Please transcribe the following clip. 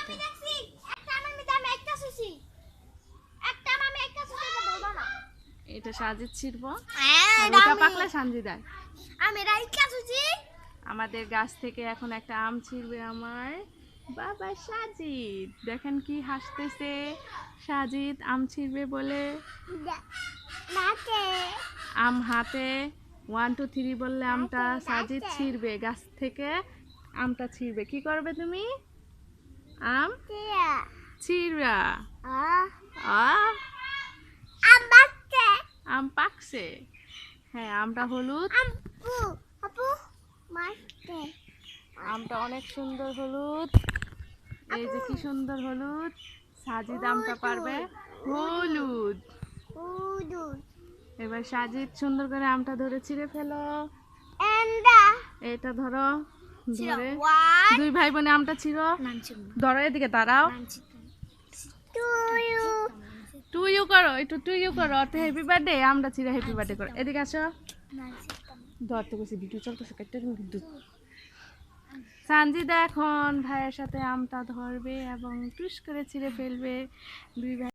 সাথে। এটা সাজিদ ছিড়ব, আর ওটা পাকলে সানজি দেয়। আমাদের গাছ থেকে এখন একটা আম ছিড়বে আমার বাবা সাজিদ। দেখেন কি হাসতেছে সাজিদ আম ছিড়বে বলে। আম হাতে 1 2 3 বললে আমটা সাজিদ ছিড়বে, গাছ থেকে আমটা ছিড়বে। কি করবে তুমি? আম ছিড়বা। আম পাকছে। হ্যাঁ, আমটা হলুদ, আমটা অনেক সুন্দর হলুদ। এই যে কি সুন্দর হলুদ। সাজিদ আমটা পারবে হলুদ। এবার সাজিদ সুন্দর করে আমটা ধরে ছিঁড়ে ফেলো। এটা ধরো, ধরে দুই ভাই বোনে আমটা ছিঁড়ো। ধরো, এদিকে দাঁড়াও। টু ইউ করো, একটু টু ইউ করো, অর্থে হ্যাপি বার্থডে। আমরা ছিঁড়ে হ্যাপি বার্থডে করো। এদিকে আসো। ধরতে গেছি, ভিডিও চলতেছে, কেটে কিন্তু সানজিদা এখন ভাইয়ের সাথে আমটা ধরবে এবং টুস করে ছিঁড়ে ফেলবে। দুই ভাই